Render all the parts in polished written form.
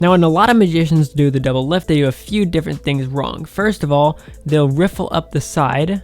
Now, when a lot of magicians do the double lift, they do a few different things wrong. First of all, they'll riffle up the side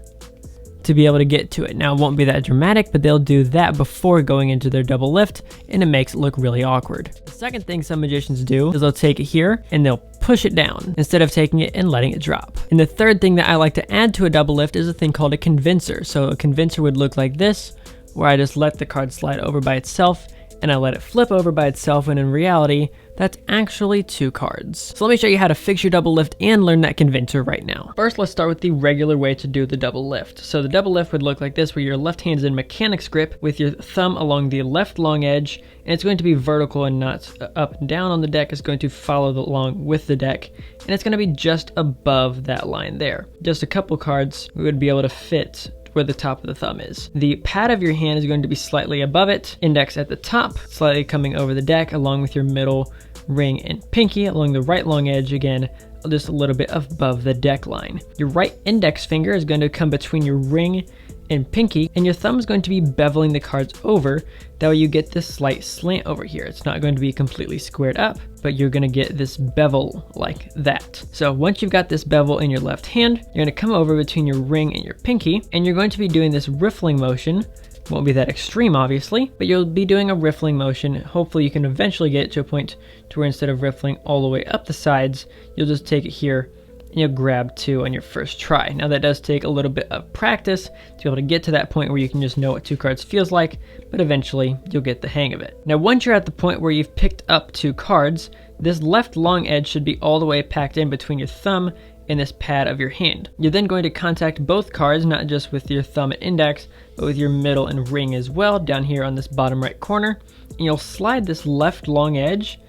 to be able to get to it. Now, it won't be that dramatic, but they'll do that before going into their double lift, and it makes it look really awkward. The second thing some magicians do is they'll take it here and they'll push it down instead of taking it and letting it drop. And the third thing that I like to add to a double lift is a thing called a convincer. So a convincer would look like this, where I just let the card slide over by itself and I let it flip over by itself, when in reality, that's actually 2 cards. So let me show you how to fix your double lift and learn that convincer right now. First, let's start with the regular way to do the double lift. So the double lift would look like this, where your left hand is in mechanic's grip with your thumb along the left long edge, and it's going to be vertical and not up and down on the deck. It's going to follow along with the deck, and it's going to be just above that line there. Just a couple cards we would be able to fit where the top of the thumb is. The pad of your hand is going to be slightly above it, index at the top, slightly coming over the deck, along with your middle ring and pinky along the right long edge, again just a little bit above the deck line. Your right index finger is going to come between your ring and pinky, and your thumb is going to be beveling the cards over. That way you get this slight slant over here. It's not going to be completely squared up, but you're going to get this bevel like that. So once you've got this bevel in your left hand, you're going to come over between your ring and your pinky, and you're going to be doing this riffling motion. Won't be that extreme, obviously, but you'll be doing a riffling motion. Hopefully you can eventually get to a point to where instead of riffling all the way up the sides, you'll just take it here and you'll grab 2 on your first try. Now that does take a little bit of practice to be able to get to that point where you can just know what 2 cards feels like, but eventually you'll get the hang of it. Now once you're at the point where you've picked up 2 cards, this left long edge should be all the way packed in between your thumb and this pad of your hand. You're then going to contact both cards, not just with your thumb and index, but with your middle and ring as well, down here on this bottom right corner, and you'll slide this left long edge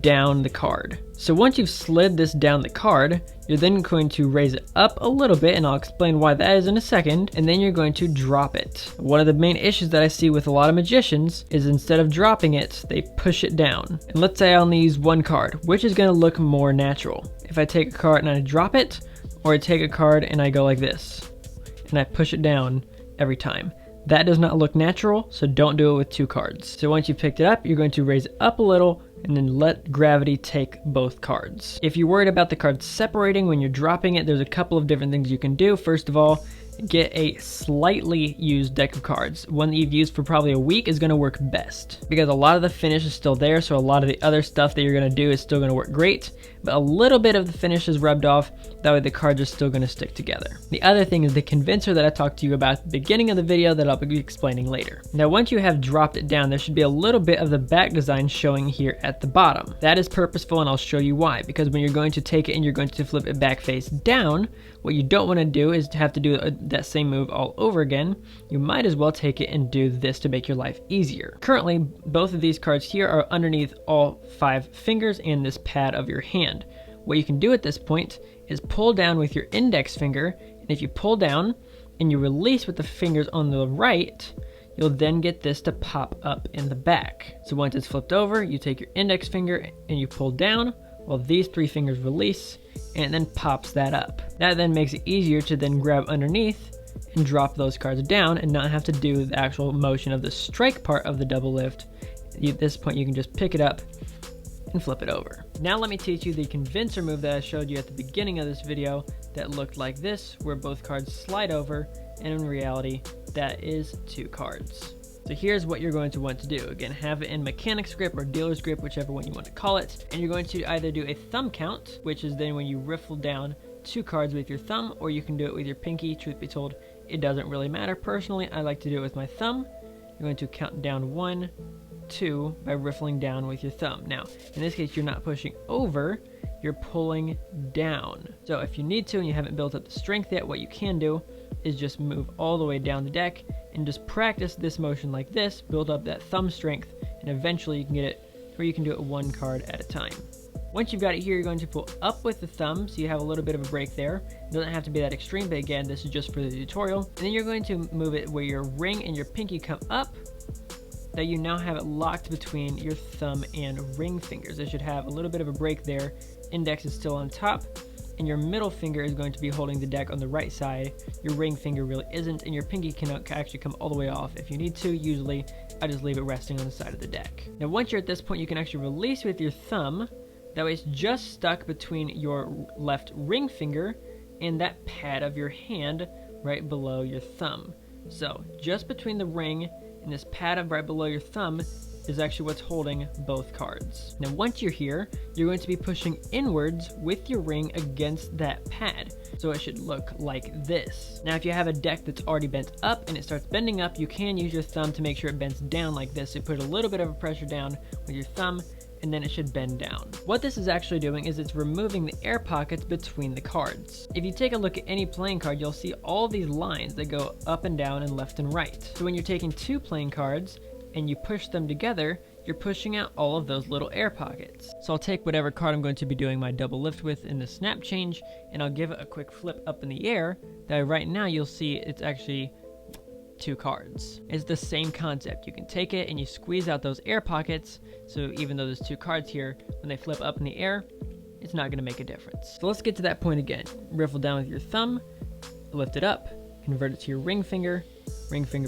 down the card. So once you've slid this down the card, you're then going to raise it up a little bit, and I'll explain why that is in a second, and then you're going to drop it. One of the main issues that I see with a lot of magicians is instead of dropping it, they push it down. And let's say I only use 1 card, which is going to look more natural? If I take a card and I drop it, or I take a card and I go like this, and I push it down every time. That does not look natural, so don't do it with 2 cards. So once you've picked it up, you're going to raise it up a little, and then let gravity take both cards. If you're worried about the cards separating when you're dropping it, there's a couple of different things you can do. First of all, get a slightly used deck of cards. One that you've used for probably a week is going to work best, because a lot of the finish is still there, so a lot of the other stuff that you're going to do is still going to work great, but a little bit of the finish is rubbed off. That way the cards are still going to stick together. The other thing is the convincer that I talked to you about at the beginning of the video that I'll be explaining later. Now once you have dropped it down, there should be a little bit of the back design showing here at the bottom. That is purposeful, and I'll show you why. Because when you're going to take it and you're going to flip it back face down, what you don't want to do is to have to do that same move all over again. You might as well take it and do this to make your life easier. Currently, both of these cards here are underneath all 5 fingers and this pad of your hand. What you can do at this point is pull down with your index finger, and if you pull down and you release with the fingers on the right, you'll then get this to pop up in the back. So once it's flipped over, you take your index finger and you pull down while these 3 fingers release, and it then pops that up. That then makes it easier to then grab underneath and drop those cards down and not have to do the actual motion of the strike part of the double lift. At this point, you can just pick it up and flip it over. Now let me teach you the convincer move that I showed you at the beginning of this video that looked like this, where both cards slide over, and in reality, that is 2 cards. So here's what you're going to want to do. Again, have it in mechanic's grip or dealer's grip, whichever one you want to call it. And you're going to either do a thumb count, which is then when you riffle down 2 cards with your thumb, or you can do it with your pinky. Truth be told, it doesn't really matter. Personally, I like to do it with my thumb. You're going to count down 1, 2 by riffling down with your thumb. Now, in this case, you're not pushing over, you're pulling down. So if you need to and you haven't built up the strength yet, what you can do is just move all the way down the deck and just practice this motion like this, build up that thumb strength, and eventually you can get it where you can do it 1 card at a time. Once you've got it here, you're going to pull up with the thumb, so you have a little bit of a break there. It doesn't have to be that extreme, but again, this is just for the tutorial. And then you're going to move it where your ring and your pinky come up, that you now have it locked between your thumb and ring fingers. It should have a little bit of a break there. Index is still on top, and your middle finger is going to be holding the deck on the right side. Your ring finger really isn't, and your pinky can actually come all the way off if you need to. Usually, I just leave it resting on the side of the deck. Now, once you're at this point, you can actually release with your thumb That way it's just stuck between your left ring finger and that pad of your hand right below your thumb. So just between the ring and this pad of right below your thumb is actually what's holding both cards. Now once you're here, you're going to be pushing inwards with your ring against that pad. So it should look like this. Now if you have a deck that's already bent up and it starts bending up, you can use your thumb to make sure it bends down like this. So you put a little bit of a pressure down with your thumb and then it should bend down. What this is actually doing is it's removing the air pockets between the cards. If you take a look at any playing card, you'll see all these lines that go up and down and left and right. So when you're taking two playing cards and you push them together, you're pushing out all of those little air pockets. So I'll take whatever card I'm going to be doing my double lift with in the snap change, and I'll give it a quick flip up in the air. That right now you'll see it's actually two cards. It's the same concept. You can take it and you squeeze out those air pockets, so even though there's two cards here, when they flip up in the air, it's not going to make a difference. So let's get to that point again. Riffle down with your thumb, lift it up, convert it to your ring finger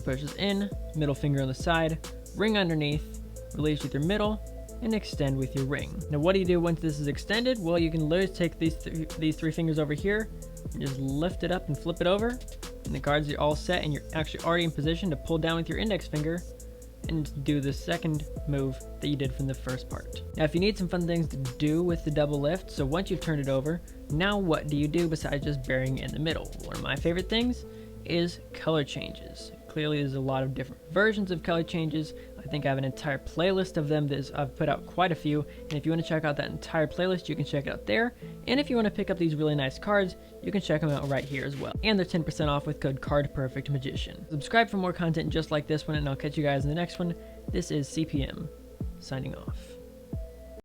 pushes in, middle finger on the side, ring underneath, release with your middle, and extend with your ring. Now what do you do once this is extended? Well, you can literally take these three fingers over here and just lift it up and flip it over, and the cards are all set and you're actually already in position to pull down with your index finger and do the second move that you did from the first part. Now if you need some fun things to do with the double lift, so once you've turned it over, now what do you do besides just burying it in the middle? One of my favorite things is color changes. Clearly there's a lot of different versions of color changes. I think I have an entire playlist of them. I've put out quite a few, and if you want to check out that entire playlist, you can check it out there. And if you want to pick up these really nice cards, you can check them out right here as well. And they're 10% off with code CardPerfectMagician. Subscribe for more content just like this one, and I'll catch you guys in the next one. This is CPM, signing off.